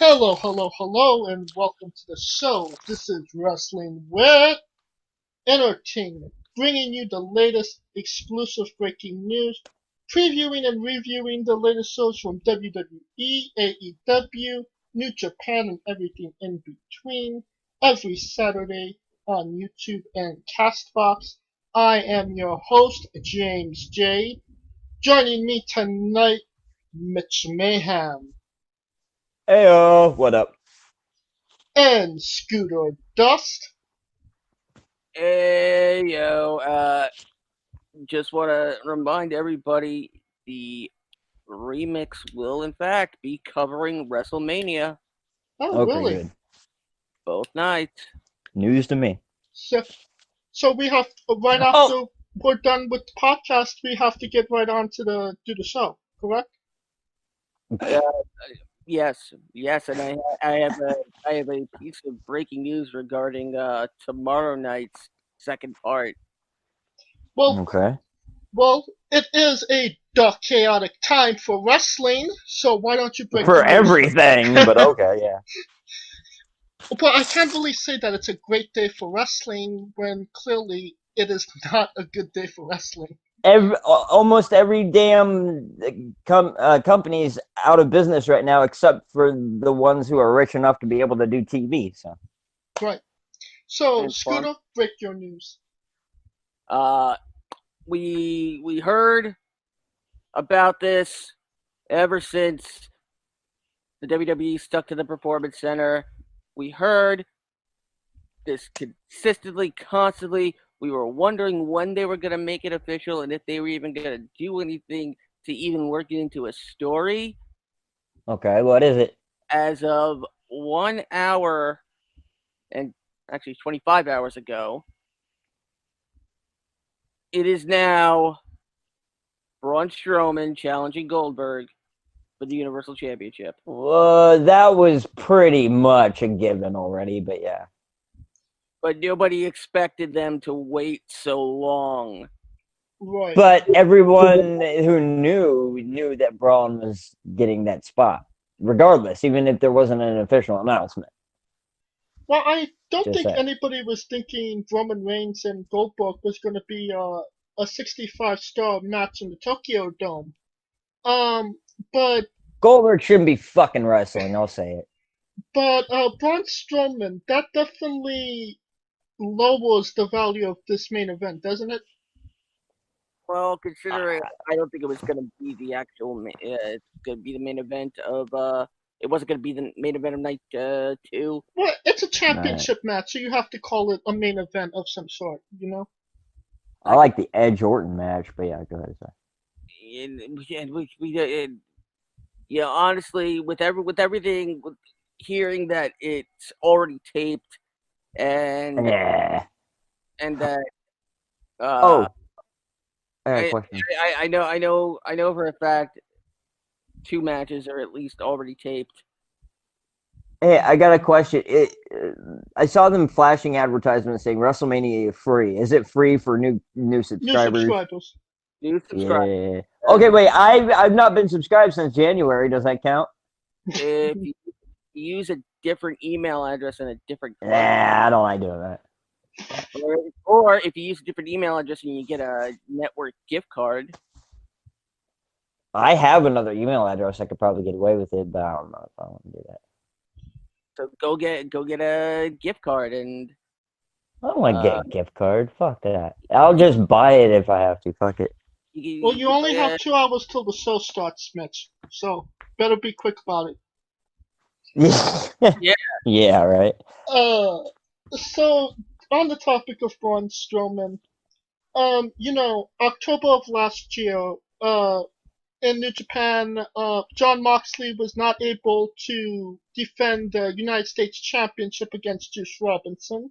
Hello, hello, hello, and welcome to the show. This is Wrestling with Entertainment, bringing you the latest exclusive breaking news, previewing and reviewing the latest shows from WWE, AEW, New Japan, and everything in between every Saturday on YouTube and Castbox. I am your host, James J. Joining me tonight, Mitch Mayhem Heyo, what up? and Scooter Dust. Hey yo, just want to remind everybody the remix will in fact be covering WrestleMania Oh, Okay, really? good. both nights. News to me. So, so we have right Oh, after we're done with the podcast, we have to get right on to the show, correct? Uh, yes, and I have a piece of breaking news regarding tomorrow night's second part. Well, okay. well, it is a chaotic time for wrestling, so why don't you break the For news? everything, but okay, yeah. But I can't really say that it's a great day for wrestling when clearly it is not a good day for wrestling. Almost every damn company's out of business right now, except for the ones who are rich enough to be able to do TV. So, Right. So, And fun. Scooter, break your news. Uh, we heard about this ever since the WWE stuck to the Performance Center. We heard this consistently, constantly. We were wondering when they were going to make it official and if they were even going to do anything to even work it into a story. okay, what is it? As of 1 hour and actually 25 hours ago, it is now Braun Strowman challenging Goldberg for the Universal Championship. That was pretty much a given already, but yeah. But nobody expected them to wait so long. Right. But everyone who knew that Braun was getting that spot, regardless, even if there wasn't an official announcement. Well, I don't Just think saying. anybody was thinking Roman Reigns and Goldberg was going to be a 65-star match in the Tokyo Dome. Um, but Goldberg shouldn't be fucking wrestling. I'll say it. Braun Strowman, that definitely lowers the value of this main event, doesn't it? Well, considering I don't think it was going to be the actual, it's going to be the main event of, it wasn't going to be the main event of night 2. Well, it's a Alright. championship match, so you have to call it a main event of some sort, you know? I I could, like the Edge Orton match, but yeah, go ahead. Sorry. and yeah, honestly, with everything, with hearing that it's already taped and Yeah. and that uh, Oh, I got a I, question. I know for a fact 2 matches are at least already taped. Hey, I got a question. I saw them flashing advertisements saying WrestleMania free. Is it free for new New subscribers? subscribers. New subscribers. Yeah. Okay, wait. I've not been subscribed since January. Does that count? If you use a different email address and a different club, Nah, I don't like doing that. or if you use a different email address and you get a network gift card, I have another email address. I could probably get away with it, but I don't know if I want to do that. so go get a gift card and I don't want to get uh, a gift card. Fuck that. I'll just buy it if I have to. Fuck it. Well, you you can only buy have 2 hours till the show starts, Mitch, so better be quick about it. yeah. Yeah, right. Uh, so on the topic of Braun Strowman, October of last year, in New Japan, John Moxley was not able to defend the United States Championship against Juice Robinson.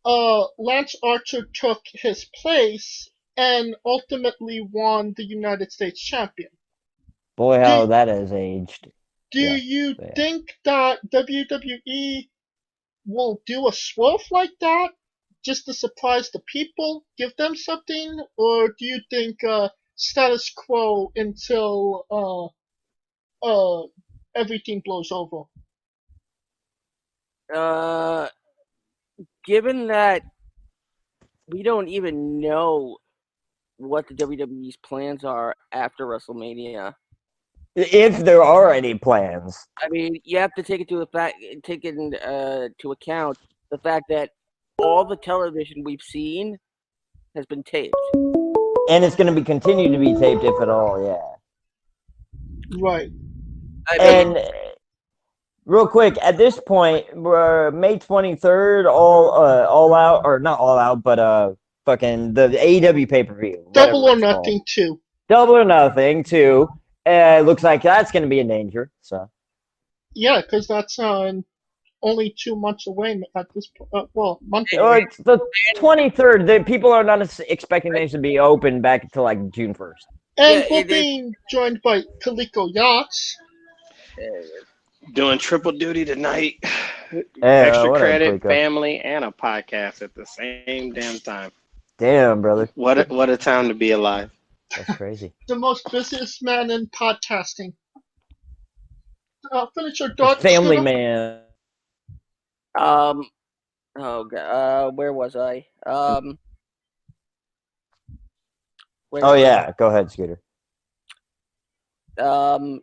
Lance Archer took his place and ultimately won the United States Champion. Boy, Do how that has aged. do Yeah, you yeah. think that WWE will do a swerve like that just to surprise the people, give them something, or do you think status quo until everything blows over? Given that we don't even know what the WWE's plans are after WrestleMania, If there are any plans. I mean, you have to take into account the fact that all the television we've seen has been taped. And it's going to be continued to be taped, if at all, yeah. Right. I mean, And real quick, at this point, we're May 23rd, all out, or not all out, but fucking the AEW pay-per-view. Double or Nothing too. Double or Nothing too. Looks like that's going to be in danger. So Yeah, because that's only 2 months away at this point. Well, month oh, away. it's the 23rd. The people are not expecting things to be open back until like June 1st. And Yeah, we're it is. being joined by Kaliko Yachts. Doing triple duty tonight. Yeah, Extra whatever, credit, Kaliko. family, and a podcast at the same damn time. Damn, brother. What a time to be alive. That's crazy. The most busiest man in podcasting. Finish your thoughts. Family Scooter. man. Oh god, where was I? Oh yeah, go ahead, Scooter. Yeah,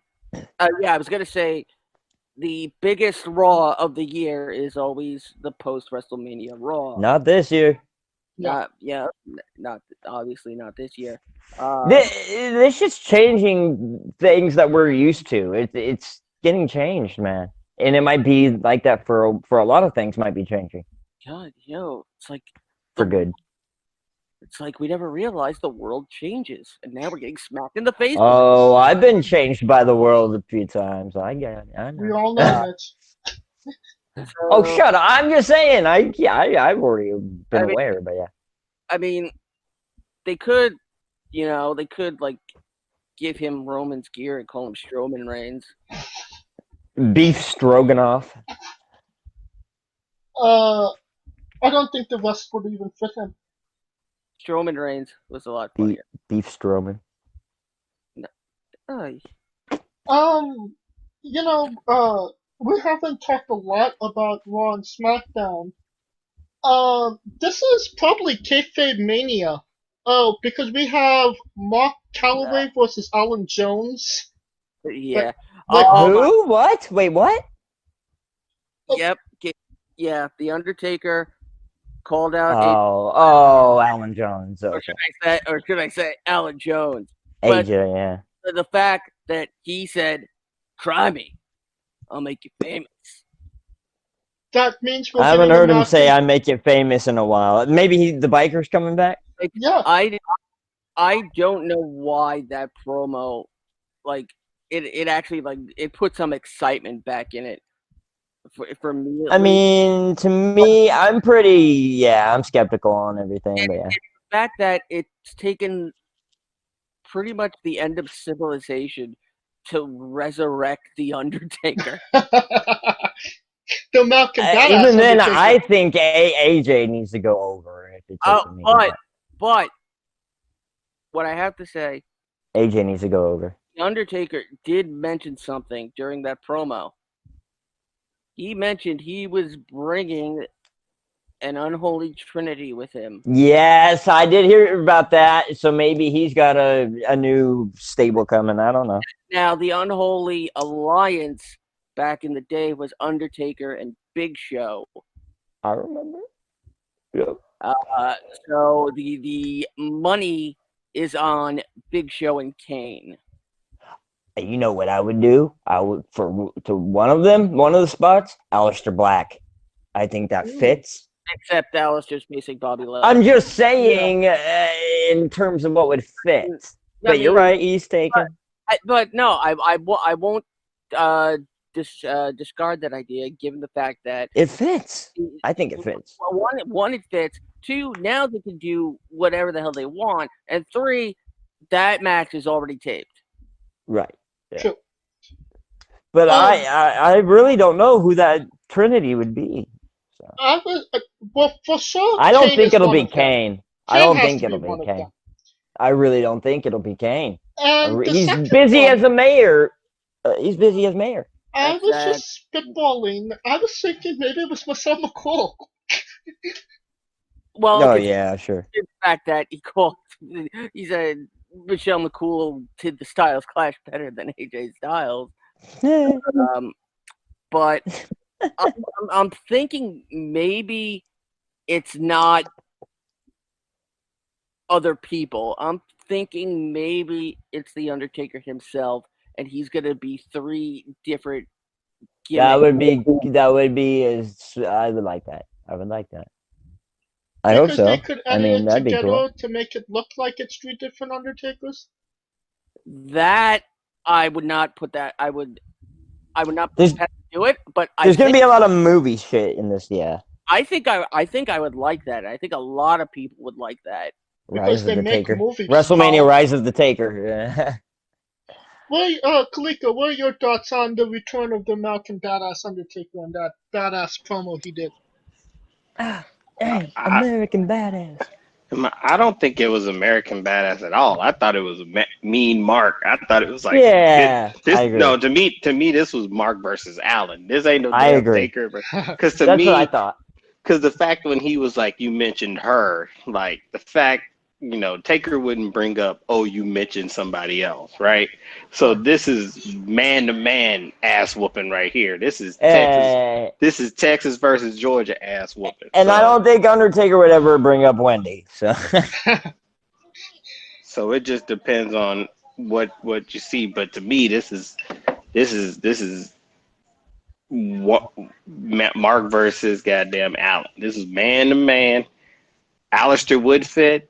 I was gonna say the biggest Raw of the year is always the post WrestleMania Raw. Not this year. Not obviously not this year. This is changing things that we're used to. It's getting changed, man, and it might be like that for a lot of things. Might be changing God, it's like for good. It's like we never realized the world changes, and now we're getting smacked in the face. Oh, I've been changed by the world a few times. I get it. I know. We all know it. Oh, shut up! I'm just saying. I've already been aware, but yeah. I mean, they could like give him Roman's gear and call him Strowman Reigns. Beef stroganoff. I don't think the rest would even fit him. Strowman Reigns was a lot funnier. Beef Strowman. No. We haven't talked a lot about Raw and SmackDown. This is probably kayfabe mania. Oh, because we have Mark Calloway versus Alan Jones. Yeah. Who? What? Wait, what? Yep. Yeah, The Undertaker called out. Alan Jones. Okay. Or should I say Alan Jones? AJ, yeah. The fact that he said, "Try me, I'll make you famous." That means I haven't heard him say "I make you famous" in a while. Maybe the biker's coming back. Yeah. I don't know why that promo, like it actually it put some excitement back in it. For me, I mean, to me, I'm skeptical on everything. But yeah. The fact that it's taken pretty much the end of civilization to resurrect the Undertaker. The Malcolm even then, Undertaker. I think AJ needs to go over. If it but what I have to say, AJ needs to go over. The Undertaker did mention something during that promo. He mentioned he was bringing an unholy trinity with him. Yes, I did hear about that. So maybe he's got a new stable coming. I don't know. Now, the unholy alliance back in the day was Undertaker and Big Show. I remember. Yep. So the money is on Big Show and Kane. You know what I would do? I would to one of the spots, Aleister Black. I think that fits. Except Aleister's facing Bobby Lashley. I'm just saying in terms of what would fit. But you're right, he's taken. But no, I won't discard that idea, given the fact that it fits. I think it fits. One, it fits. Two, now they can do whatever the hell they want. And three, that match is already taped. Right. Yeah. Sure. But I really don't know who that Trinity would be. So. For sure. I don't think it'll be Kane. I don't think it'll be Kane. I really don't think it'll be Kane. He's busy as a mayor. He's busy as mayor. I That's was sad. just spitballing. I was thinking maybe it was Marcel McCall. Well, Oh considering yeah, sure. the fact that he said Michelle McCool did the Styles Clash better than AJ Styles. But I'm thinking maybe it's not other people. I'm thinking maybe it's the Undertaker himself, and he's gonna be 3 different That gimmicks. would be as I would like that. I would like that. I hope Because they so. could I edit mean, it that'd be cool. together to make it look like it's 3 different Undertakers. That I would not put that. I would not There's do it, but there's gonna be a lot of movie shit in this. Yeah, I think I would like that. I think a lot of people would like that. Because Rise of they the make Taker. movies. WrestleMania, Pal. Rise of the Taker. Kalika, what are your thoughts on the return of the American Badass Undertaker and that badass promo he did? Hey, I, American Badass. I don't think it was American Badass at all. I thought it was Mean Mark. I thought it was like Yeah, this. I agree. No, to me, this was Mark versus Allen. This ain't no I damn agree. Taker. Because to That's me, what I thought. because the fact when he was like, you mentioned her, like the fact, Taker wouldn't bring up, oh, you mentioned somebody else, right? So this is man to man ass whooping right here. This is Texas. This is Texas versus Georgia ass whooping. And I don't think Undertaker would ever bring up Wendy. So So it just depends on what you see. But to me, this is what Mark versus goddamn Allen. This is man to man. Alistair would fit.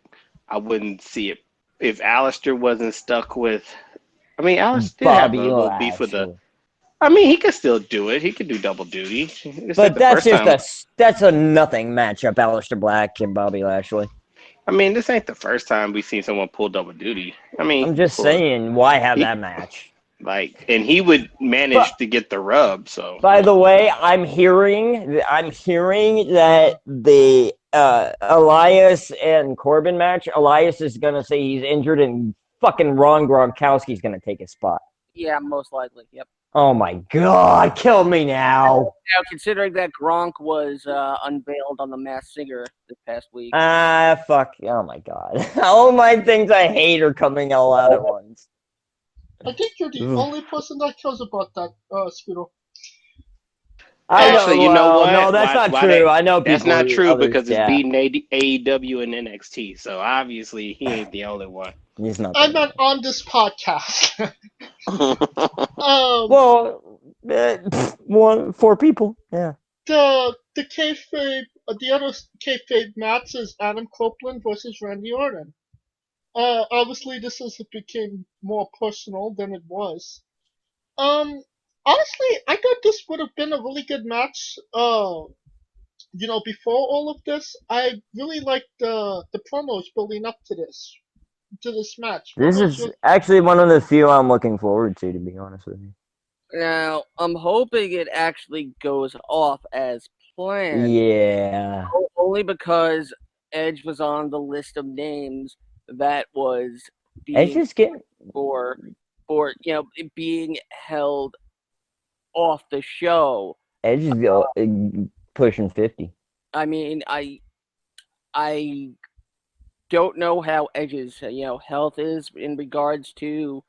I wouldn't see it if Alistair wasn't stuck with. I mean, Alistair did have a Bobby little beef with Lashley. I mean, he could still do it. He could do double duty. It's But like the that's first just time. that's a nothing matchup, Aleister Black and Bobby Lashley. I mean, this ain't the first time we've seen someone pull double duty. I mean, I'm just saying, why have that match? and he would manage to get the rub. So, by the way, I'm hearing that the Elias and Corbin match, Elias is gonna say he's injured, and fucking Ron Gronkowski's gonna take his spot. Yeah, most likely. Yep. Oh my god, kill me now. Now, considering that Gronk was unveiled on The Masked Singer this past week. Fuck. Oh my god. All my things I hate are coming all out at once. I think you're the only person that cares about that, Spiro. Actually, you know what? No, that's not true. I know people. That's not true others, because it's beating AEW and NXT. So obviously, he ain't the only one. He's not. I'm not on this podcast. Well, 4 people. Yeah. The kayfabe, the other kayfabe match is Adam Copeland versus Randy Orton. Obviously, this became more personal than it was. Honestly, I thought this would have been a really good match. Before all of this, I really liked the promos building up to this match. This is actually one of the few I'm looking forward to be honest with you. Now, I'm hoping it actually goes off as planned. Yeah. Only because Edge was on the list of names that was being for being held off the show. Edge is pushing 50. I mean, I don't know how Edge's health is in regards to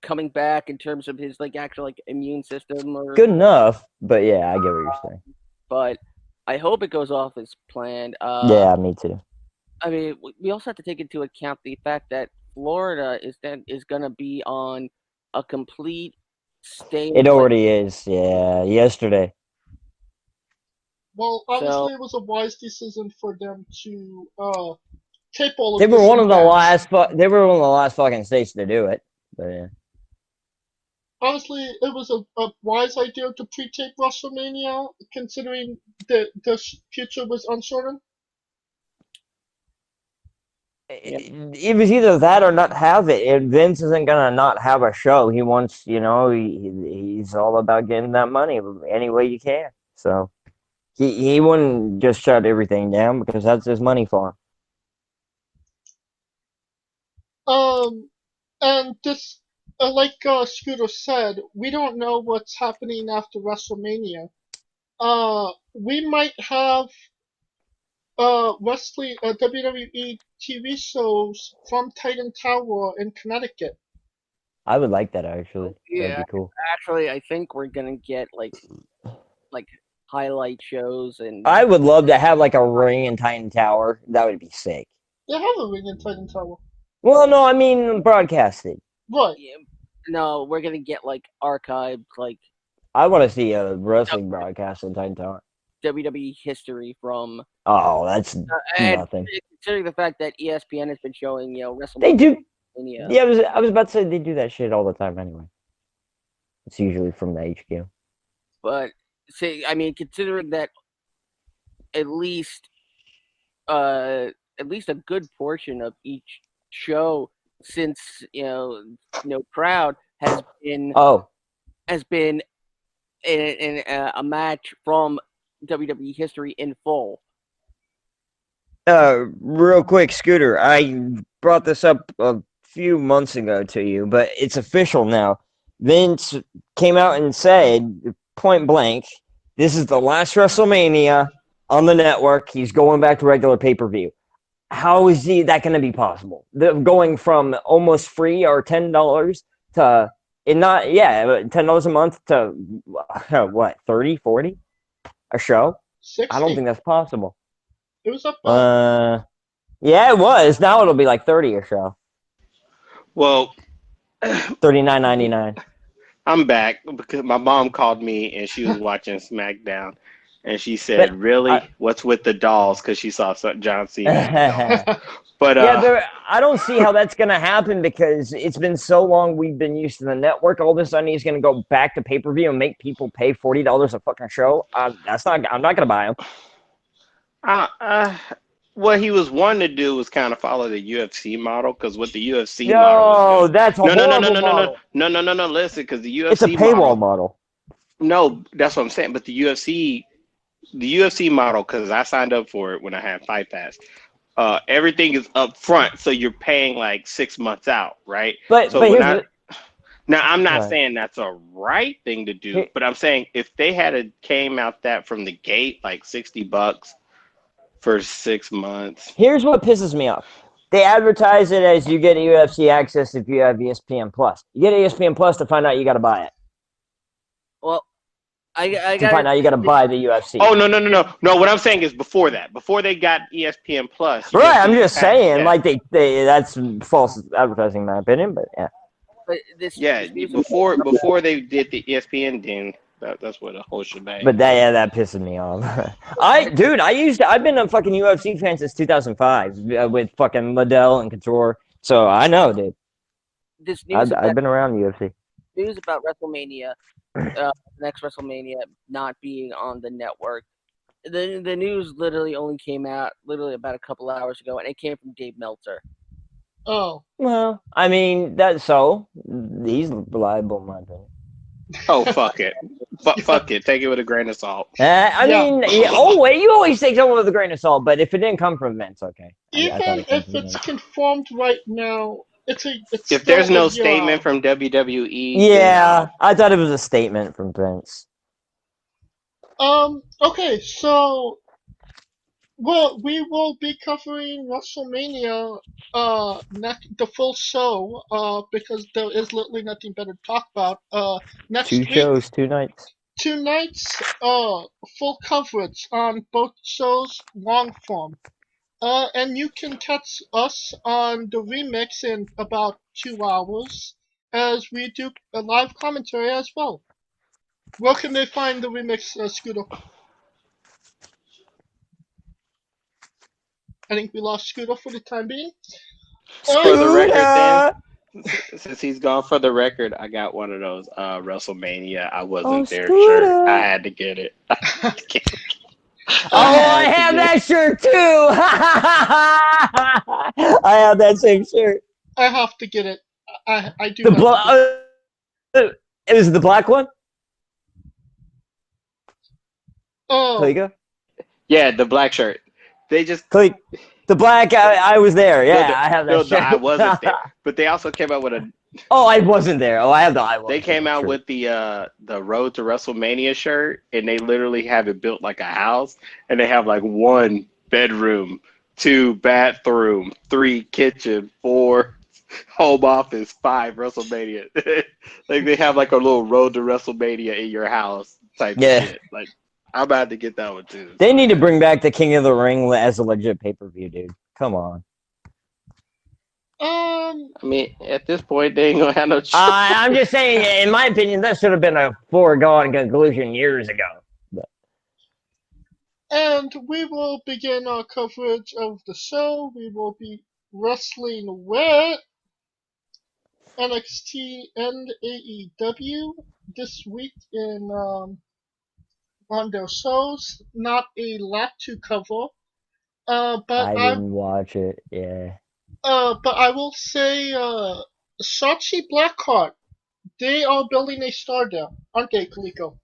coming back in terms of his actual immune system or good enough, but yeah, I get what you're saying. But I hope it goes off as planned. Yeah, me too. I mean, we also have to take into account the fact that Florida is going to be on a complete stay. It already is. Yeah, yesterday. Well, obviously, it was a wise decision for them to tape all of They this. were one of the last. They were one of the last fucking states to do it. But yeah. Honestly, it was a wise idea to pre-tape WrestleMania, considering the future was uncertain. It was either that or not have it. And Vince isn't gonna not have a show. He wants, he's all about getting that money any way you can. So he wouldn't just shut everything down because that's his money farm. And this like Scooter said, we don't know what's happening after WrestleMania. We might have wrestling WWE TV shows from Titan Tower in Connecticut. I would like that actually. That'd Yeah, be cool. actually, I think we're gonna get like highlight shows and I would love to have like a ring in Titan Tower. That would be sick. They have a ring in Titan Tower. Well, no, I mean broadcasted. Right. yeah, no, we're gonna get like archived like I want to see a wrestling broadcast in Titan Tower. WWE history from Oh, that's and nothing. considering the fact that ESPN has been showing They WrestleMania. do. Yeah, I was about to say they do that shit all the time anyway. It's usually from the HQ. But say, I mean, considering that at least a good portion of each show since crowd Oh, has been in a match from WWE history in full. real quick, Scooter. I brought this up a few months ago to you, but it's official now. Vince came out and said, point blank, this is the last WrestleMania on the network. He's going back to regular pay-per-view. How is that going to be possible? Going from almost free or $10 to $10 a month to what, 30, 40 a show? 60. I don't think that's possible. It was up. Yeah, it was. Now it'll be like 30 a show. Well, $39.99. I'm back because my mom called me and she was watching SmackDown, and she said, "Really, what's with the dolls?" Because she saw John Cena. And dolls. But I don't see how that's gonna happen because it's been so long. We've been used to the network. All of a sudden, he's gonna go back to pay-per-view and make people pay $40 a fucking show. I'm not gonna buy him. What he was wanting to do was kind of follow the UFC model, because with the UFC model, that's a horrible model. No. Listen, because the UFC it's a paywall model. No, that's what I'm saying. But the UFC model, because I signed up for it when I had Fight Pass. Everything is up front, so you're paying like 6 months out, right? Now I'm not saying that's a right thing to do, but I'm saying if they came out that from the gate, like $60 for 6 months. Here's what pisses me off. They advertise it as you get UFC access if you have ESPN Plus. You get ESPN Plus to find out you got to buy it. Well, I find out you got to buy the UFC. Oh no! What I'm saying is before that, before they got ESPN Plus. Right, I'm just saying, like they that's false advertising, in my opinion. But yeah. But before they did the ESPN thing. That's what the whole shebang. But that pisses me off. I've been a fucking UFC fan since 2005 with fucking Liddell and Couture, so I know, dude. I've been around UFC. News about WrestleMania, next WrestleMania not being on the network. The news literally only came out about a couple hours ago, and it came from Dave Meltzer. Oh. Well, I mean he's reliable, in my opinion. Oh, fuck it. Fuck it. Take it with a grain of salt. You always take something with a grain of salt, but if it didn't come from Vince, okay. Even if it's confirmed right now, it's if there's no statement from WWE. Yeah, I thought it was a statement from Vince. Okay, so we will be covering WrestleMania the full show because there is literally nothing better to talk about. Next week, 2 shows, 2 nights. 2 nights, full coverage on both shows, long form. And you can catch us on the remix in about 2 hours as we do a live commentary as well. Where can they find the remix, Scooter? I think we lost Scooter for the time being. For the record, then, since he's gone, for the record, I got one of those WrestleMania I wasn't there shirt. I had to get it. I have that shirt too. I have that same shirt. I have to get it. I do. It was the black one. Oh. There you go. Yeah, the black shirt. They just the black. I was there. Yeah, I have that shirt. I wasn't there. But they also came out with Oh, I wasn't there. Oh, I have the I They wasn't came there. out True. with the Road to WrestleMania shirt, and they literally have it built like a house, and they have like 1 bedroom, 2 bathroom, 3 kitchen, 4 home office, 5 WrestleMania. Like they have like a little Road to WrestleMania in your house type of Yeah. shit. Like I'm about to get that one too. They So need to yeah. bring back the King of the Ring as a legit pay-per-view, dude. Come on. I mean, at this point, they ain't gonna have no choice. I'm just saying, in my opinion, that should have been a foregone conclusion years ago. But And we will begin our coverage of the show. We will be wrestling with NXT and AEW this week on their shows. Not a lot to cover. But I I didn't watch it. Yeah. but I will say Shotzi Blackheart. They are building a star there, aren't they, Kaliko?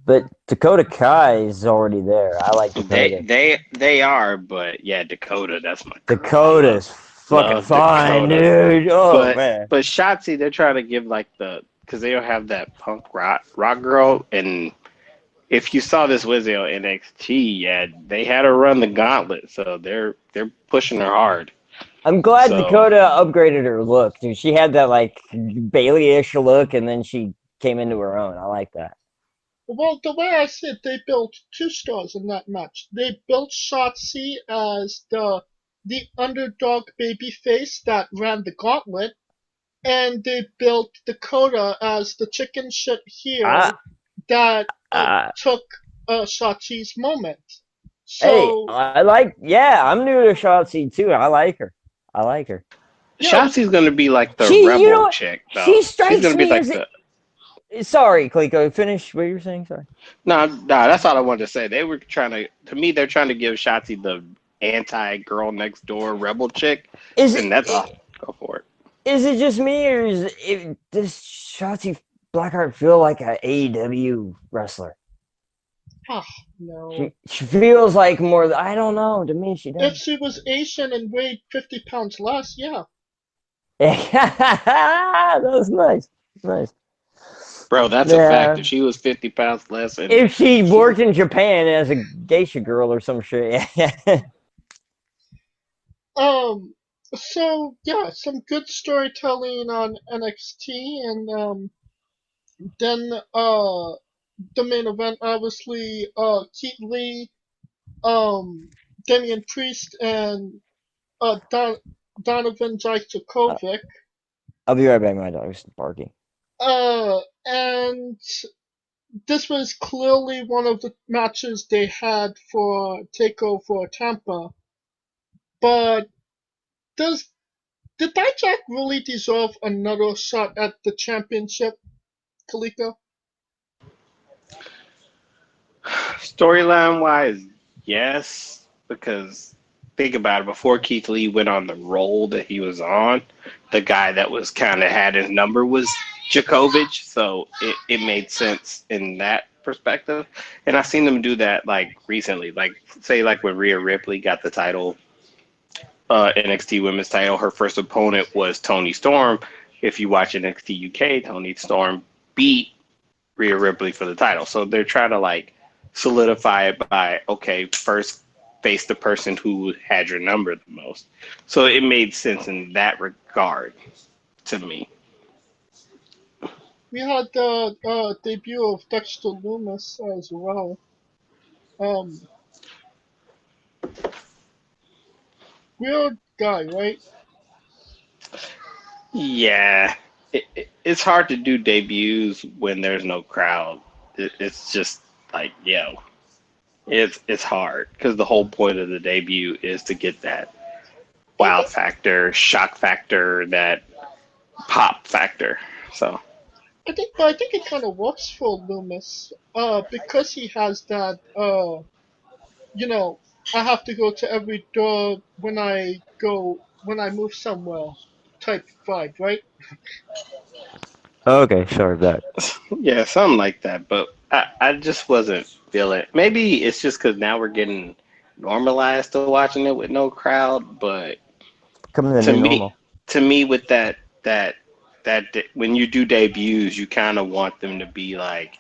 But Dakota Kai is already there. I like They Dakota. they they are, but yeah, Dakota, that's my girl. I Dakota's fucking love fine, Dakota. dude. Oh But man. but Shotzi, they're trying to give like because they don't have that punk rock girl, and if you saw this Wednesday on NXT, yeah, they had her run the gauntlet, so they're pushing her hard. I'm glad So Dakota upgraded her look, dude. She had that like Bailey-ish look, and then she came into her own. I like that. Well, the way I see it, they built two stars in that match. They built Shotzi as the underdog babyface that ran the gauntlet, and they built Dakota as the chicken shit I, heel that I took Shotzi's moment. Hey, So I like. Yeah, I'm new to Shotzi too. I like her. I like her. yeah, Shotzi's gonna be like the You know rebel what? chick, though. She She's strikes gonna be me like as. the Sorry, Cliko. Finish what you were saying. Sorry. no, no. That's all I wanted to say. They were trying to me, they're trying to give Shotzi the anti girl next door rebel chick, Is and that's all. it Go for it. is it just me, or does Shotzi Blackheart feel like a AEW wrestler? ah, no. She feels like more. I don't know. To me, she If does. she was Asian and weighed 50 pounds less, yeah. That was nice. Nice. Bro, that's a fact. Yeah. If she was 50 pounds less and If she worked in Japan as a geisha girl or some shit. Um, so yeah, some good storytelling on NXT, and then the main event, obviously, Keith Lee, um, Damian Priest, and Donovan Dijakovic. I'll be right back. My dog's barking. And this was clearly one of the matches they had for Takeover Tampa. But does did Dijak really deserve another shot at the championship, Kaliko? storyline wise, yes, because think about it. Before Keith Lee went on the role that he was on, the guy that was kind of had his number was Djokovic, so it made sense in that perspective. And I've seen them do that like recently, like say like when Rhea Ripley got the title, NXT Women's title, her first opponent was Tony Storm. If you watch NXT UK, Tony Storm beat Rhea Ripley for the title. So they're trying to like solidify it by okay, first face the person who had your number the most. So it made sense in that regard to me. We had the debut of Dexter Loomis as well. Um, weird guy, right? Yeah, it's hard to do debuts when there's no crowd. It's just like yo, it's hard because the whole point of the debut is to get that I wow think factor, shock factor, that pop factor. So I think it kind of works for Loomis. Because he has that you know, I have to go to every door when I move somewhere type vibe, right? Okay, sorry about that. yeah, something like that. But I just wasn't feeling. Maybe it's just because now we're getting normalized to watching it with no crowd. But Coming to the to new me, normal. to me, with that when you do debuts, you kind of want them to be like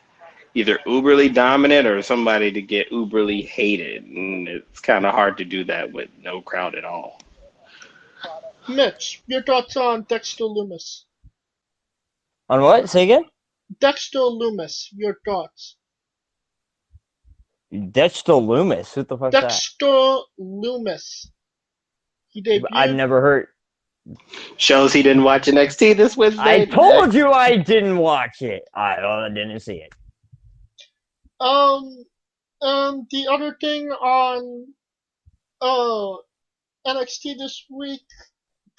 either uberly dominant or somebody to get uberly hated, and it's kind of hard to do that with no crowd at all. Mitch, your thoughts on Dexter Loomis? On what? Say again? Dexter Loomis, your thoughts? Dexter Loomis. Who the fuck's that? Dexter Loomis. He I've debuted. never heard. Shows he didn't watch NXT this Wednesday. I told you I didn't watch it. I didn't see it. The other thing on NXT this week,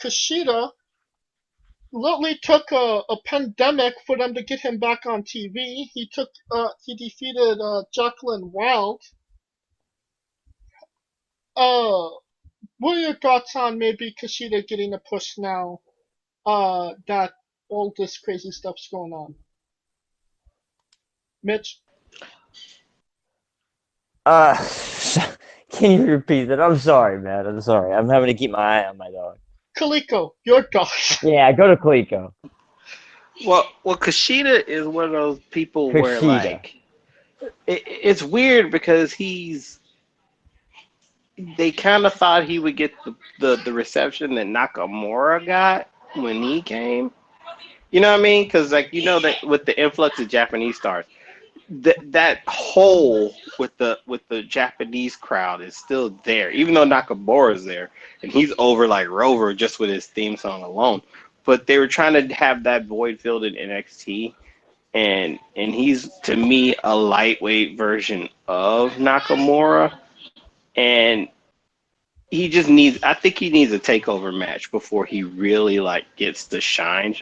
Kushida literally took a pandemic for them to get him back on TV. He defeated Jacqueline Wild. What are your thoughts on maybe Kushida getting a push now that all this crazy stuff's going on? Mitch? Can you repeat that? I'm sorry, man. I'm sorry. I'm having to keep my eye on my dog. Kaliko, your thoughts? Yeah, go to Coleco. Well, Kushida is one of those people where Kushida. like it's weird because they kind of thought he would get the reception that Nakamura got when he came. You know what I mean? Because like that with the influx of Japanese stars, that hole with the Japanese crowd is still there, even though Nakamura's there and he's over like Rover just with his theme song alone. But they were trying to have that void filled in NXT, and he's to me a lightweight version of Nakamura, and I think he needs a takeover match before he really like gets the shine.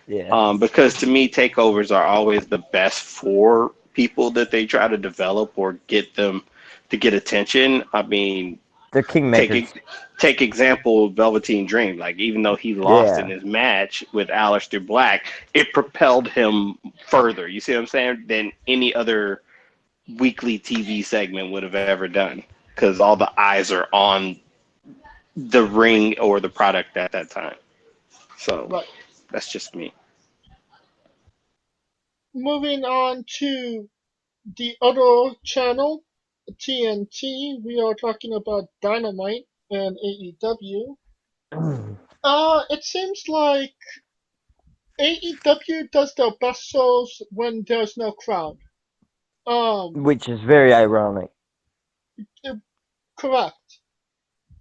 Yeah. Because to me, takeovers are always the best for people that they try to develop or get them to get attention. I mean, They're kingmakers. Take example Velveteen Dream. Like even though he lost in his match with Aleister Black, it propelled him further. You see what I'm saying? Than any other weekly TV segment would have ever done, because all the eyes are on the ring or the product at that time. So Right. that's just me. Moving on to the other channel, TNT, we are talking about Dynamite and AEW. It seems like AEW does their best shows when there's no crowd. Which is very ironic. Correct.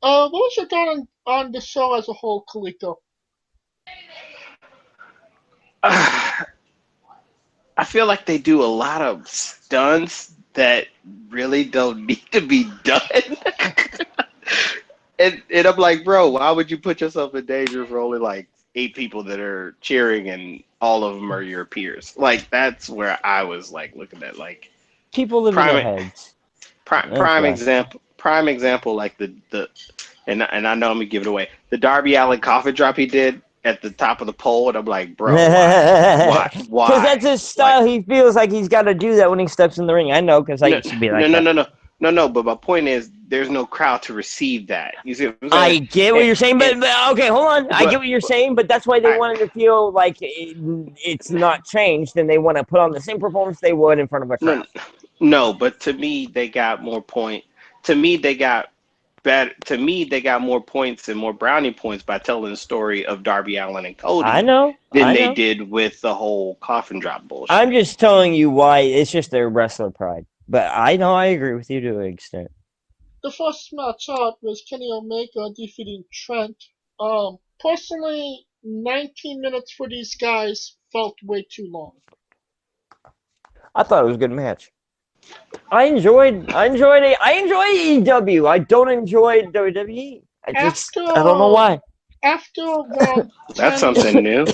What was your thought on the show as a whole, Kaliko? I feel like they do a lot of stunts that really don't need to be done. and I'm like, bro, why would you put yourself in danger for only like 8 people that are cheering and all of them are your peers? Like, that's where I was like looking at like People live in their heads. prime example, like the and I know I'm gonna give it away. The Darby Allin coffin drop he did at the top of the pole, and I'm like, bro, why? Because that's his style. Like, he feels like he's got to do that when he steps in the ring. I know, because I used to be like No. But my point is, there's no crowd to receive that. You see what I'm saying? I get what you're saying, but okay, hold on. I get what you're saying, but that's why they wanted to feel like it's not changed, and they want to put on the same performance they would in front of a crowd. No, but to me, they got more point. To me, they got better. To me, they got more points and more brownie points by telling the story of Darby Allin and Cody. I know. They did with the whole coffin drop bullshit. I'm just telling you why. It's just their wrestler pride. But I know I agree with you to an extent. The first match out was Kenny Omega defeating Trent. Personally, 19 minutes for these guys felt way too long. I thought it was a good match. I enjoyed it. I enjoy AEW. I don't enjoy WWE. I don't know why. After round that's something new.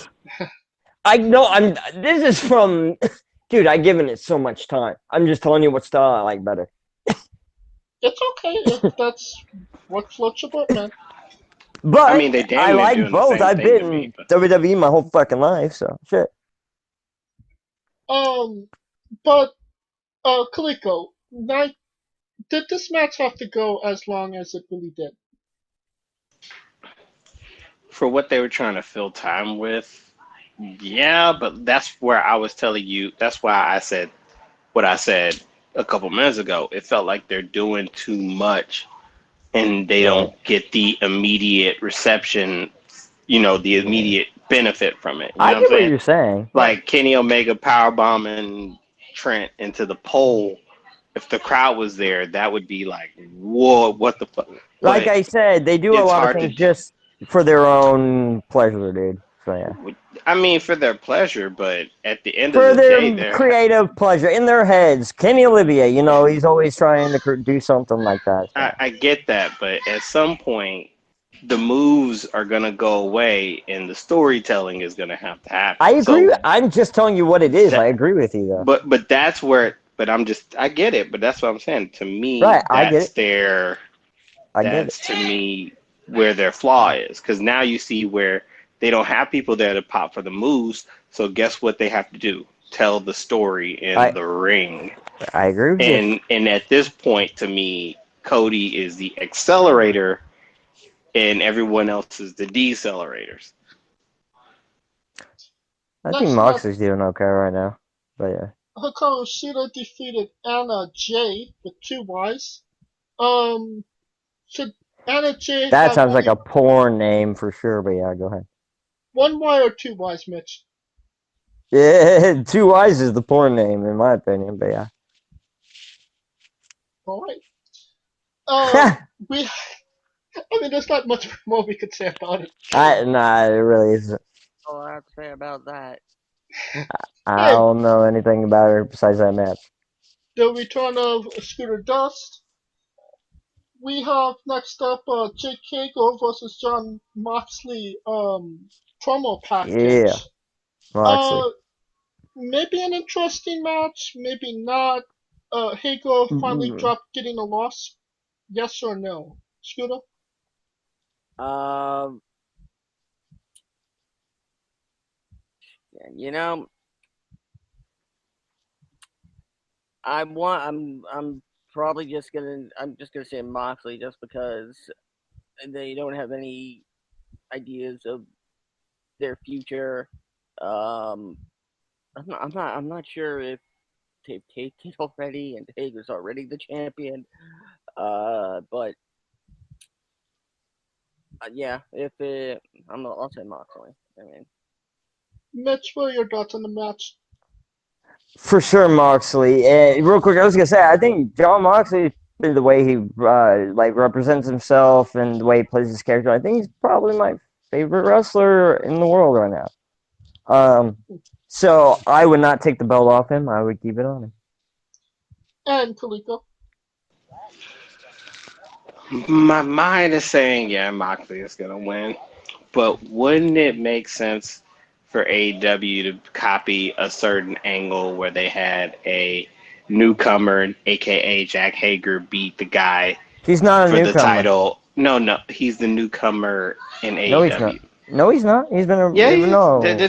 I know. This is from, dude. I've given it so much time. I'm just telling you what style I like better. It's okay. That's what floats your boat, man. But I mean, I like both. I've been WWE my whole fucking life, so shit. But Kaliko, did this match have to go as long as it really did? For what they were trying to fill time with, Yeah, but that's where I was telling you. That's why I said what I said a couple minutes ago. It felt like they're doing too much and they Right. don't get the immediate reception, you know, the Yeah. immediate benefit from it. You I know what I'm get what saying? you're saying. Right. Like Kenny Omega powerbombing Trent into the pole. If the crowd was there, that would be like, whoa, what the fuck? Like But I said, they do a it's lot of hard to things just for their own pleasure, dude. So yeah. I mean, for their pleasure, but at the end of For the day, their they're. creative pleasure in their heads. Kenny Olivia, he's always trying to do something like that. So. I get that, but at some point, the moves are gonna go away, and the storytelling is gonna have to I happen. agree. I'm just telling you what it is. I That, agree with you, though. but that's where. But I get it. But that's what I'm saying. To Right. me, I get it. I get it. that's to me where their flaw is. Because now you see where they don't have people there to pop for the moves. So guess what they have to do? Tell the story in I the ring. I agree with you. And at this point, to me, Cody is the accelerator, and everyone else is the decelerators. I think Next match, Moxley's doing okay right now. But yeah. Hikaru Shida defeated Anna Jay with 2 Ys. Um, should Anna Jay That have sounds like a only porn name for sure, but yeah, go ahead. 1 Y or 2 Ys, Mitch? Yeah, Two Wise is the porn name in my opinion, but yeah. All right. Uh, we. I mean, there's not much more we could say about it. Nah, it really isn't. All I have to say about that. I Hey, don't know anything about her besides that match. the return of Scooter Dust. We have next up Jake Hager versus John Moxley promo Yeah, package. Moxley. Uh, maybe an interesting match, maybe not. Hager finally Mm, dropped getting a loss. Yes or no, Scooter? Um, you know, I'm probably just gonna I'm just gonna say Moxley just because they don't have any ideas of their future. Um, I'm not sure if they've taken it already and Hager's already the champion. But yeah, if it, I'll say Moxley. I mean, Mitch, what are your thoughts on the match? For sure, Moxley. Real quick, I was gonna say, I think John Moxley, the way he like represents himself and the way he plays his character, I think he's probably my favorite wrestler in the world right now. So I would not take the belt off him. I would keep it on him. And Kaliko. My mind is saying, yeah, Moxley is going to win. But wouldn't it make sense for AEW to copy a certain angle where they had a newcomer, aka Jack Hager, beat the guy He's not a for the newcomer. title? No, he's the newcomer in No, he's not. AEW. No, he's not. He's been a Yeah, he is. no.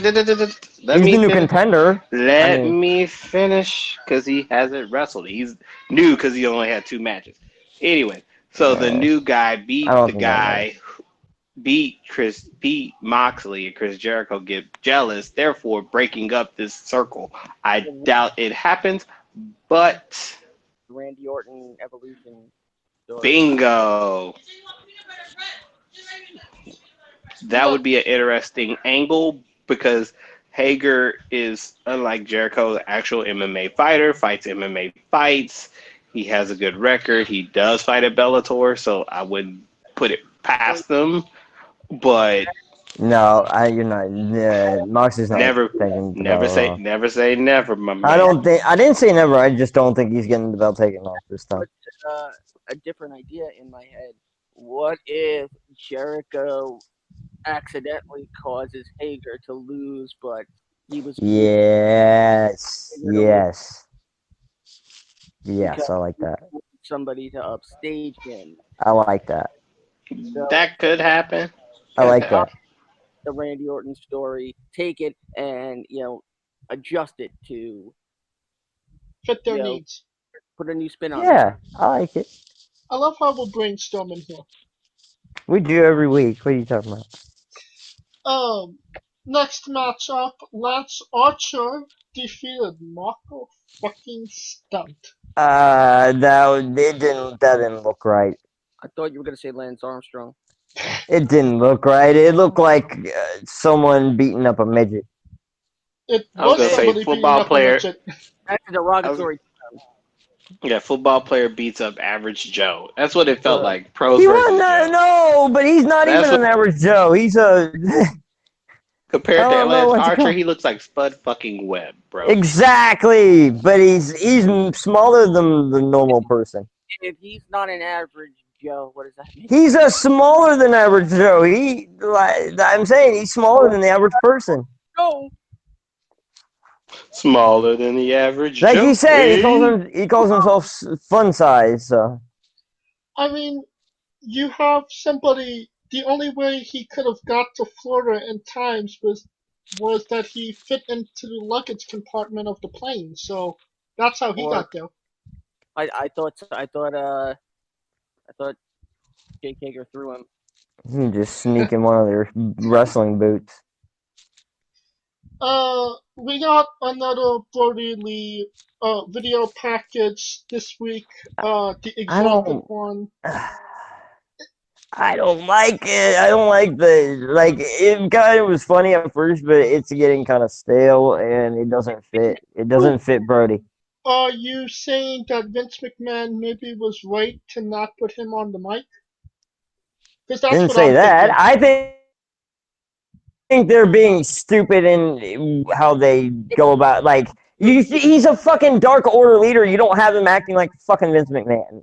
Let He's the me new finish. contender. I Let mean, me finish because he hasn't wrestled. He's new because he only had 2 matches. Anyway, so the uh, new guy I beat don't the think that matters. guy, beat Moxley, and Chris Jericho get jealous, therefore breaking up this circle. I the doubt it happens, but Randy Orton evolution story. bingo. That But would be an interesting angle because Hager is, unlike Jericho, an actual MMA fighter, fights MMA fights. He has a good record. He does fight at Bellator, so I wouldn't put it past them. But No, you're not. Moxley's not never, taking the belt off. never say never, my I man. don't think. I didn't say never. I just don't think he's getting the belt taken off this time. Put a different idea in my head. What if Jericho accidentally causes Hager to lose, but he was Yes. figured to win Yes. because Yes. I like he that. wanted somebody to upstage him? I like that. So That could happen. I Could like happen. that. the Randy Orton story, take it and adjust it to fit their you know needs. put a new spin on it. Yeah, I like it. I love how we're brainstorming here. We do every week. What are you talking about? Um, Next matchup, Lance Archer defeated Marco fucking Stunt. That didn't look right. I thought you were gonna say Lance Armstrong. It didn't look right. It looked like someone beating up a midget. It I was was gonna say somebody beating football up a player. midget. That's a derogatory. Yeah, football player beats up average Joe. That's what it felt like. Pros He versus wasn't. Joe. No, but he's not That's even what an average Joe. He's a. compared I to don't know Lance what to Archer, call. he looks like Spud fucking Webb, bro. Exactly, but he's smaller than the normal person. If he's not an average Joe, what does that mean? He's a smaller than average Joe. I'm saying he's smaller than the average person. No. Smaller than the average Like Joe. he said, eh? he calls himself fun size. So I mean, you have somebody. The only way he could have got to Florida in times was that he fit into the luggage compartment of the plane. So that's how he Or- got there. I thought Jake Hager threw him. he just sneak in one of their wrestling boots. We got another Brody Lee video package this week. The Exalted one. I don't like it. I don't like it kind of was funny at first, but it's getting kind of stale and it doesn't fit. It doesn't fit Brody. Are you saying that Vince McMahon maybe was right to not put him on the mic? Because that's Didn't what say I'm that. thinking. I think they're being stupid in how they go about he's a fucking Dark Order leader. You don't have him acting like fucking Vince McMahon.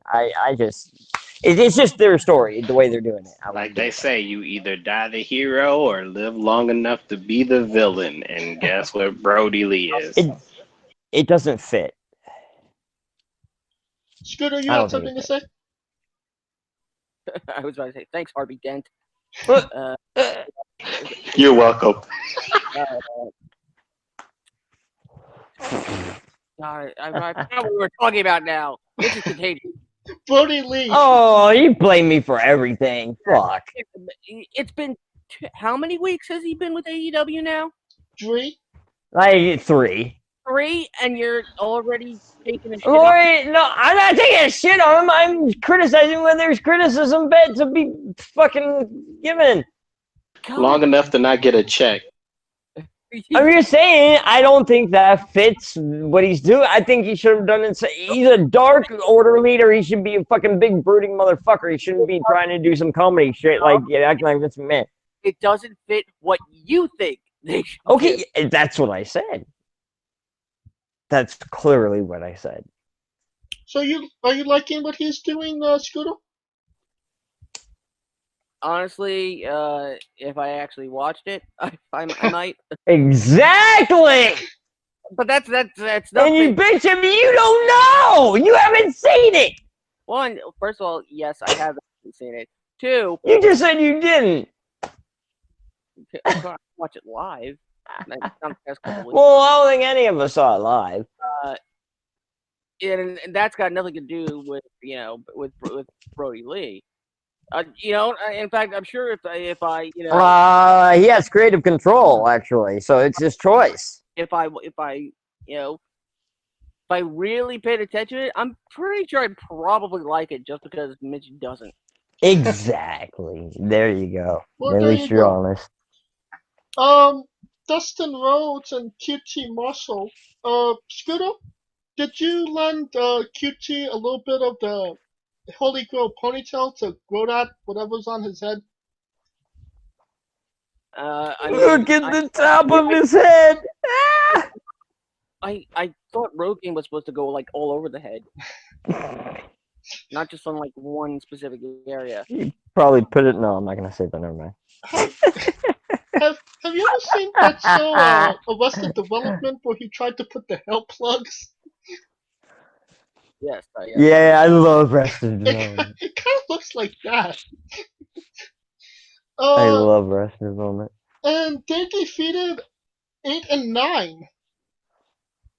It's just their story, the way they're doing it. Like they say, you either die the hero or live long enough to be the villain. And guess what Brody Lee is? It doesn't fit. Scooter, you I have don't think something to it say? I was about to say thanks, Harvey Dent. You're welcome. I forgot what we were talking about now. This is contagious. Brody Lee. Oh, you blame me for everything. Fuck. It's been how many weeks has he been with AEW now? 3. Like 3. 3, and you're already taking a shit. Lori, no, I'm not taking a shit on him. I'm criticizing when there's criticism to be fucking given. Long enough to not get a check. I'm just saying, I don't think that fits what he's doing. I think he should have done it. He's a Dark Order leader. He should be a fucking big brooding motherfucker. He shouldn't be trying to do some comedy shit like acting like Vince McMahon. It doesn't fit what you think they should Okay, do. that's what I said. That's clearly what I said. So are you liking what he's doing, Scooter? Honestly, if I actually watched it, I might. Exactly. But that's nothing. And you bitch if you don't know. You haven't seen it. One, first of all, yes, I have seen it. 2, You just said you didn't. I can't watch it live. Well, I don't think any of us saw it live. And that's got nothing to do with with Brody Lee. In fact, I'm sure if I he has creative control actually, so it's his choice. if I really paid attention to it, I'm pretty sure I'd probably like it just because Mitch doesn't. Exactly. There you go. Well, At there least you you're go. honest. Dustin Rhodes and QT Marshall. Scooter, did you lend QT a little bit of the Holy Grail ponytail to grow that whatever's on his head? Look at the top of his head. I thought Rogan was supposed to go like all over the head, not just on like one specific area. You probably put it. No, I'm not gonna say that. Never mind. Have you ever seen that show Arrested Development where he tried to put the hair plugs? Yes. Yeah, I love Arrested Development. It kind of looks like that. I love Arrested Development. And they defeated 8 and 9.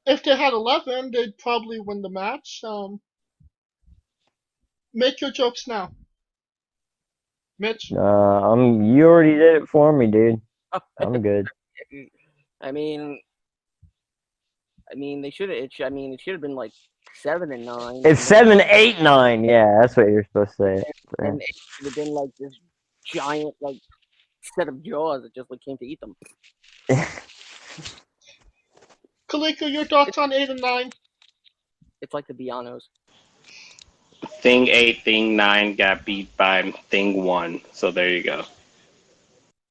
If they had 11, they'd probably win the match. Make your jokes now, Mitch. You already did it for me, dude. I'm good. I mean, they should have. It should have been like 7 and 9. It's 7, 8, 9. Yeah, that's what you're supposed to say. And it should have been like this giant set of jaws that just came to eat them. Kaliko, your thoughts on 8 and 9? It's like the Bianos. Thing 8, Thing 9 got beat by Thing 1. So there you go.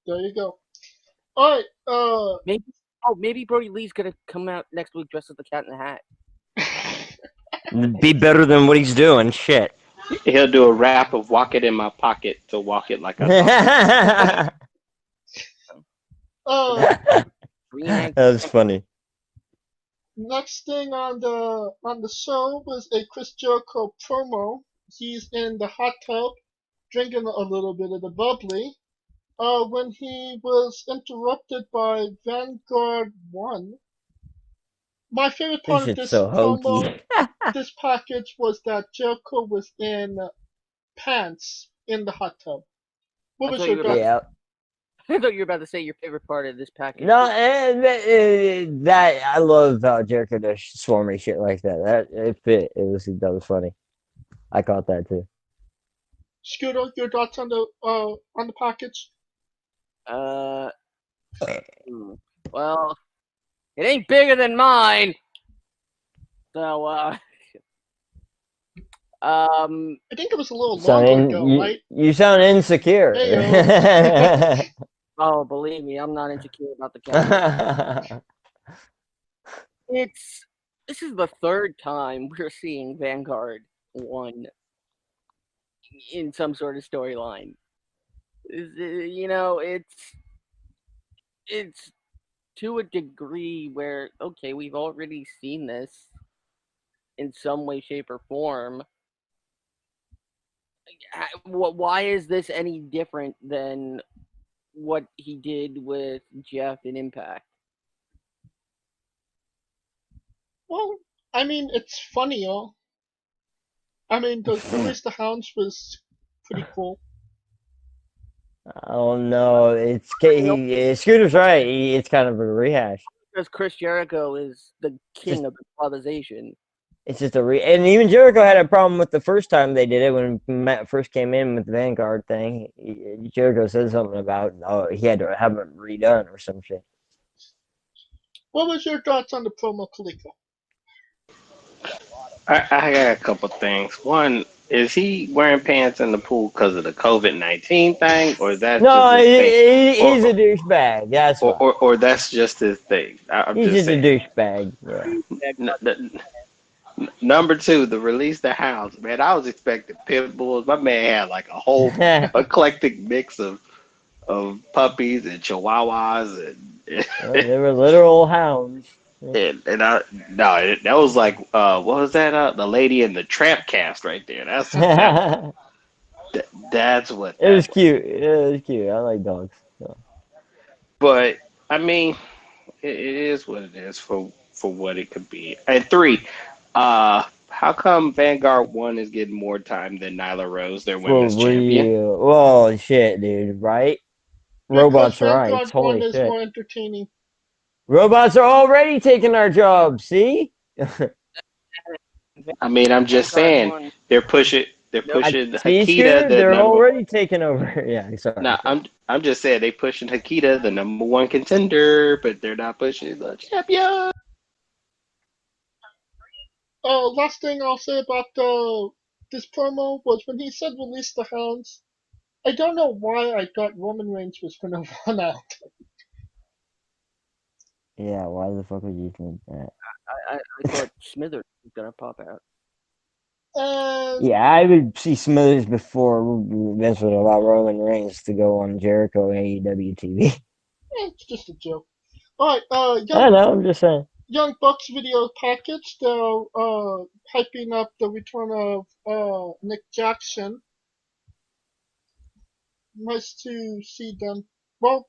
There you go. All right. Maybe Brody Lee's gonna come out next week dressed as the Cat in the Hat. Be better than what he's doing. Shit. He'll do a rap of "Walk It in My Pocket" to walk it like a. That was funny. Next thing on the show was a Chris Jericho promo. He's in the hot tub, drinking a little bit of the bubbly. When he was interrupted by Vanguard 1. My favorite part of this promo, this package, was that Jericho was in pants in the hot tub. What was your thought? Yeah. I thought you were about to say your favorite part of this package. No, that I love how Jericho does swarmy shit like that. That it fit. That was funny. I caught that too. Scooter, your thoughts on the package? Well, it ain't bigger than mine. So, I think it was a little longer ago, right? You sound insecure. Oh, believe me, I'm not insecure about the camera. This is the third time we're seeing Vanguard 1 in some sort of storyline. You know, it's to a degree where, okay, we've already seen this in some way, shape, or form. Why is this any different than what he did with Jeff in Impact? Well, I mean, it's funny, y'all. I mean, the Release the Hounds was pretty cool. Oh no, Scooter's right. It's kind of a rehash. Because Chris Jericho is the king of improvisation. It's just and even Jericho had a problem with the first time they did it when Matt first came in with the Vanguard thing. Jericho said something about he had to have it redone or some shit. What was your thoughts on the promo, Kaliko? I got a couple things. One, is he wearing pants in the pool because of the COVID-19 thing, or is that no? Just his thing? He's a douchebag. That's or that's just his thing. He's just a douchebag. Yeah. Number 2, the Release the Hounds. Man, I was expecting pit bulls. My man had like a whole eclectic mix of puppies and chihuahuas and they were literal hounds. that was like what was that? The Lady in the Tramp cast right there. That's what. It was cute. It was cute. I like dogs. So. But I mean, it is what it is for what it could be. And 3, how come Vanguard 1 is getting more time than Nyla Rose, their women's champion? Well, shit, dude, right? Robots' rights. Holy shit. shit. More entertaining. Robots are already taking our jobs, see? I mean, I'm just saying, they're pushing Hikita. They're already taking over. Yeah, sorry. No, I'm just saying they pushing Hikita, the number 1 contender, but they're not pushing the champion. Last thing I'll say about this promo was when he said Release the Hounds. I don't know why I thought Roman Reigns was gonna run out. Yeah, why the fuck would you think that? I thought Smithers was gonna pop out. Yeah, I would see Smithers before Vince would allow Roman Reigns to go on Jericho AEW TV. It's just a joke. Alright, I know, I'm just saying. Young Bucks video package. They're hyping up the return of Nick Jackson. Nice to see them. Well,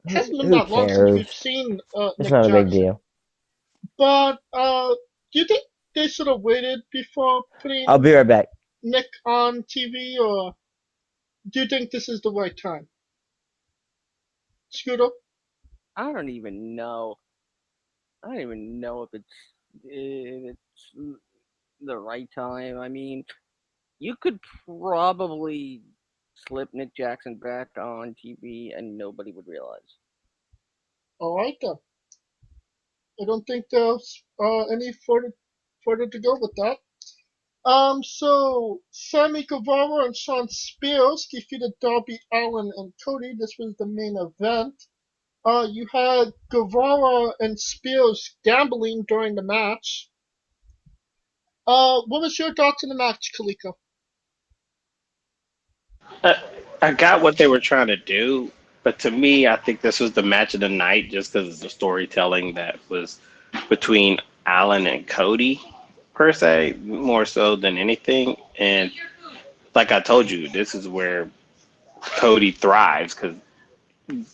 it hasn't been that long since we've seen Nick Jackson. It's not a big deal. But do you think they should have waited before putting I'll be right back. Nick on TV, or do you think this is the right time? Scooter? I don't even know. I don't even know if it's the right time. I mean, you could probably slip Nick Jackson back on TV and nobody would realize. All right then. I don't think there's any further to go with that. So Sammy Guevara and Shawn Spears defeated Darby Allin and Cody. This was the main event. You had Guevara and Spears gambling during the match. What was your thoughts on the match, Kaliko? I, I got what they were trying to do, but to me, I think this was the match of the night just because of the storytelling that was between Allen and Cody, per se, more so than anything. And like I told you, this is where Cody thrives because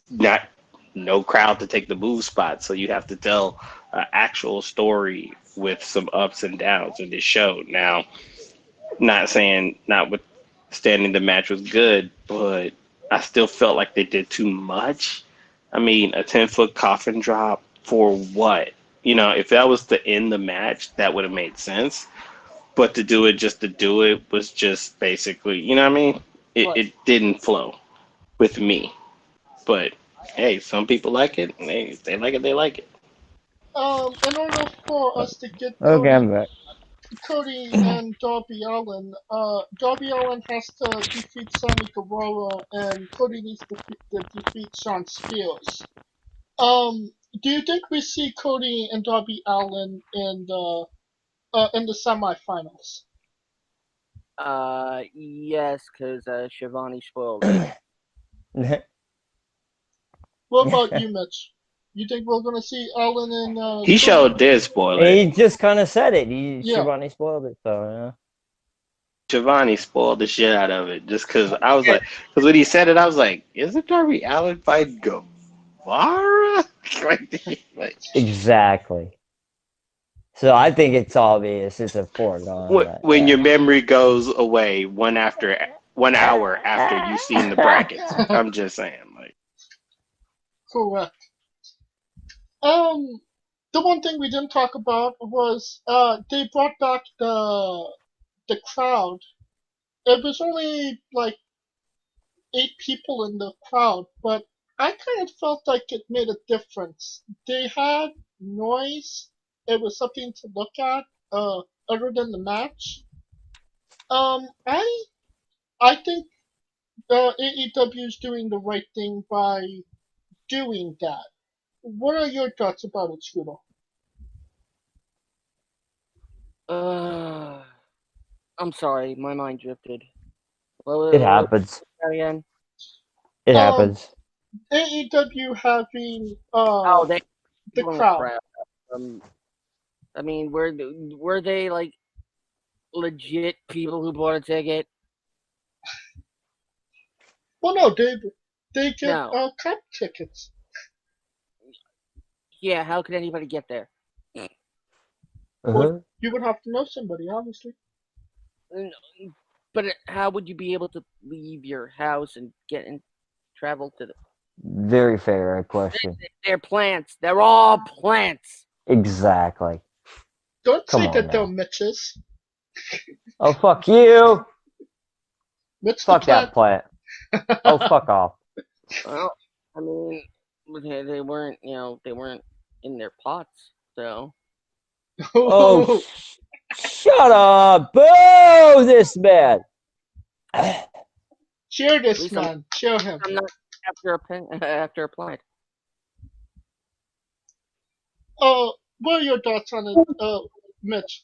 not no crowd to take the move spot, so you have to tell an actual story with some ups and downs in this show. Now, not saying notwithstanding the match was good, but I still felt like they did too much. I mean, a 10-foot coffin drop for what? You know, if that was to end the match, that would have made sense. But to do it just to do it was just basically, you know what I mean? Right. It didn't flow with me. But hey, some people like it. And they like it. They like it. In order for us to get Okay, I'm back. Cody and Darby Allin, Darby Allin has to defeat Sammy Guevara, and Cody needs to defeat Shawn Spears. Do you think we see Cody and Darby Allin in the semifinals? Yes, because Shivani spoiled it. What about you, Mitch? You think we're gonna see Allin and He Cody? showed did spoil it. He just kind of said it. Yeah. Shivani spoiled it, so Giovanni spoiled the shit out of it just because I was like, because when he said it, I was like, isn't Darby Allin fighting Guevara? like, exactly. So I think it's obvious. It's a foregone. when your memory goes away 1 hour after you've seen the brackets. I'm just saying, like, Correct. The one thing we didn't talk about was they brought back the crowd. It was only like 8 people in the crowd, but I kind of felt like it made a difference. They had noise. It was something to look at, other than the match. I think AEW is doing the right thing by doing that. What are your thoughts about it, Scooter? I'm sorry, my mind drifted. it happens. Again? It happens. AEW having They the doing crowd. I mean, were they like legit people who bought a ticket? Well, no, they get No. cup tickets. Yeah, how could anybody get there? Uh-huh. You would have to know somebody, obviously. But how would you be able to leave your house and travel to the? Very fair question. They're plants. They're all plants. Exactly. Don't Come say on that now. though, Mitches. Oh, fuck you. Mitch Fuck the that plant. Oh, fuck off. Well, I mean, they weren't. They weren't in their pots. So. Oh, shut up. Boo this man. Cheer this Please, man. Cheer him. I'm not after a plant. What are your thoughts on it, Mitch?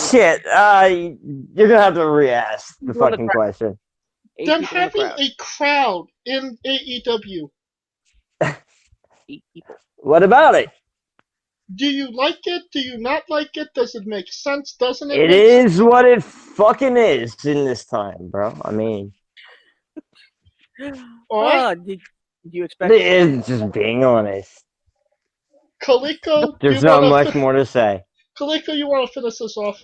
Shit. You're gonna have to re-ask the fucking question. Them having a crowd in AEW. 8 people. What about it? Do you like it? Do you not like it? Does it make sense? Doesn't it? It is what it fucking is in this time, bro. I mean, Did you expect? it's just being honest. Kaliko, There's not much more to say. Kaliko, you want to finish this off?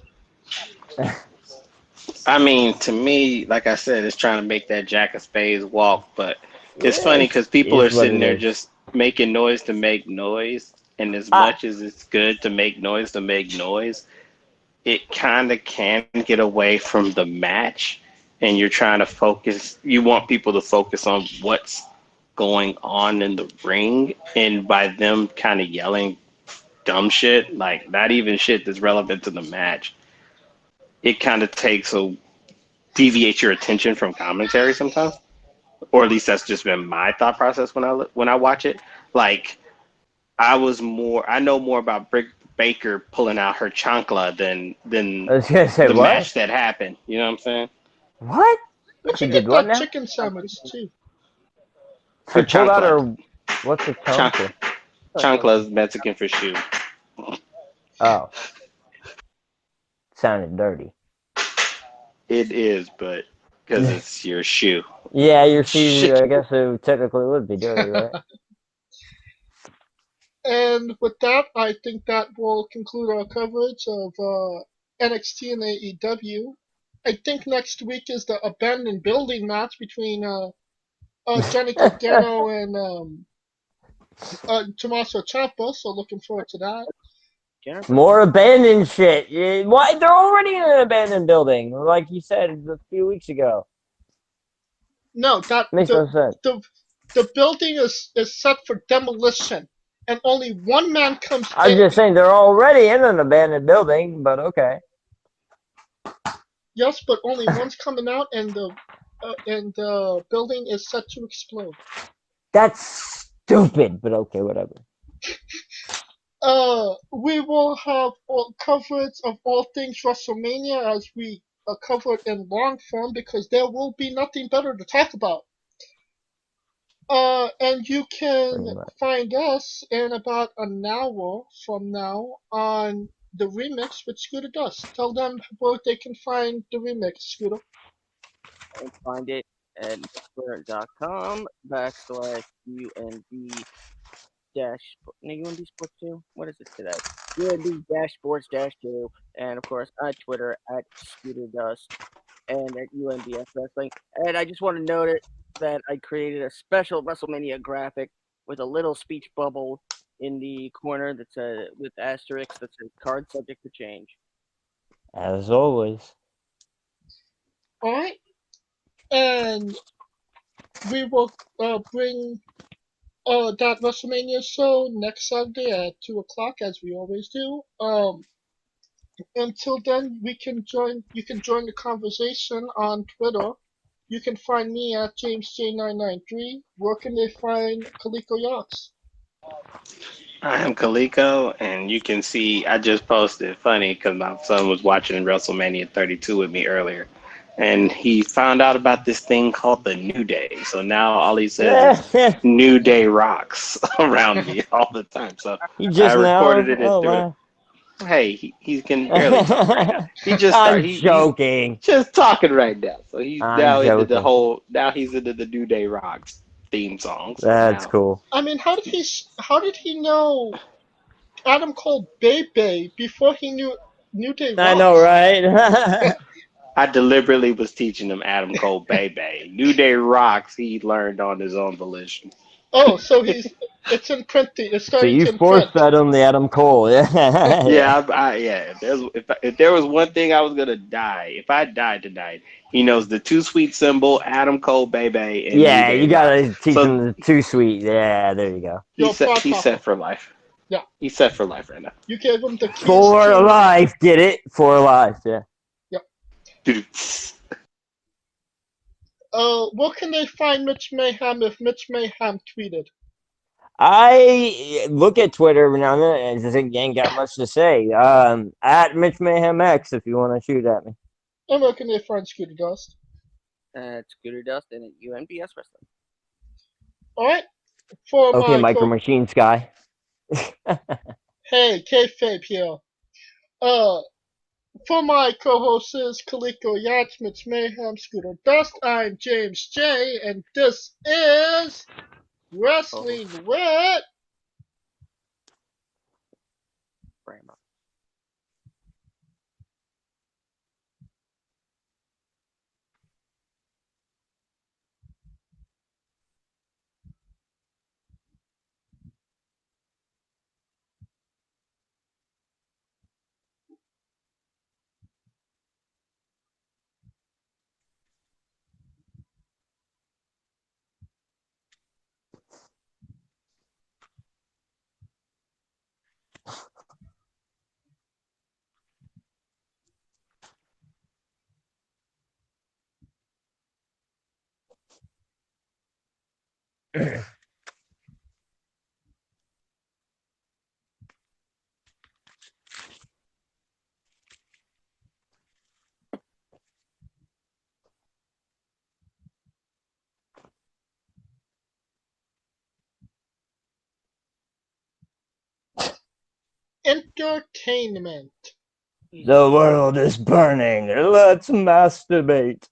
I mean, to me, like I said, it's trying to make that Jack of Spades walk. But it's Yeah, funny because people are is what sitting it there is. just making noise to make noise. And as I much as it's good to make noise, it kind of can get away from the match. And you're trying to focus, you want people to focus on what's going on in the ring. And by them kind of yelling dumb shit, like not even shit that's relevant to the match, it kind of takes a deviates your attention from commentary sometimes, or at least that's just been my thought process when I watch it. Like I know more about Britt Baker pulling out her chancla than was gonna say the what? match that happened. You know what I'm saying? What? Where'd She you did get what that now? chicken sandwich too? She Her pulled out chancla, her. What's a Chan- chancla? chancla is Mexican for shoe. Oh, sounded dirty. It is, but because it's your shoe. Yeah, your shoe. Shit. I guess it technically would be dirty, right? And with that, I think that will conclude our coverage of NXT and AEW. I think next week is the abandoned building match between Johnny Gargano and Tommaso Ciampa, so looking forward to that. Jennifer. More abandoned shit. Why? They're already in an abandoned building, like you said a few weeks ago. No, that Makes no sense. the building is set for demolition, and only one man comes I'm in. just saying they're already in an abandoned building, but okay. Yes, but only one's coming out, and the building is set to explode. That's stupid, but okay, whatever. We will have all coverage of all things WrestleMania as we cover it in long form because there will be nothing better to talk about. And you can Pretty much. find us in about an hour from now on the remix with Scooter Dust. Tell them where they can find the remix, Scooter. And find it at mixler.com/UND dash no UND Sports 2. What is it today? UND dash Sports dash 2, and of course on Twitter at Scooter Dust and at UNDF Wrestling. And I just want to note it that I created a special WrestleMania graphic with a little speech bubble in the corner that's with asterisks that says card subject to change. As always. Alright? And we will bring that WrestleMania show next Saturday at 2 o'clock as we always do. Until then, you can join the conversation on Twitter. You can find me at JamesJ993. Where can they find Kaliko Yachts? I am Kaliko, and you can see I just posted funny because my son was watching WrestleMania 32 with me earlier, and he found out about this thing called the New Day. So now all he says is "New Day rocks" around me all the time. So He I just recorded now. it and Oh threw it. wow. Hey, he can barely talk right now. He just started. I'm He's joking. just talking right now. So he's I'm now into the joking. whole. Now he's into the New Day rocks theme song. So That's now cool. I mean, how did he know Adam Cole Bebe before he knew New Day I know, Rocks? right? I deliberately was teaching him Adam Cole Bebe. New Day Rocks, he learned on his own volition. Oh, so it's in printing. It's So starting you to force print. fed him the Adam Cole, yeah. Yeah, yeah. If there was one thing I was gonna die, if I died tonight, he knows the Too Sweet symbol, Adam Cole Bebe, and New Yeah, Day you Rocks. gotta teach So him the too sweet. Yeah, there you go. Yo, Frog he's Papa. set for life. Yeah, He's set for life right now. you gave him the keys For to. life, get it? For life, yeah. Yeah. Dude. Where can they find Mitch Mayhem if Mitch Mayhem tweeted? I look at Twitter every now and then and just ain't got much to say. At Mitch Mayhem X if you want to shoot at me. And where can they find Scooter Dust? At Scooter Dust and at UNBS Wrestling. Alright? For Okay, my Micro Machines guy. Hey, kayfabe here. Uh, for my co-hosts is Kaliko Yachts, Mitch Mayhem, Scooter Dust, I'm James J, and this is Wrestling with Brahma. Entertainment. The world is burning. Let's masturbate.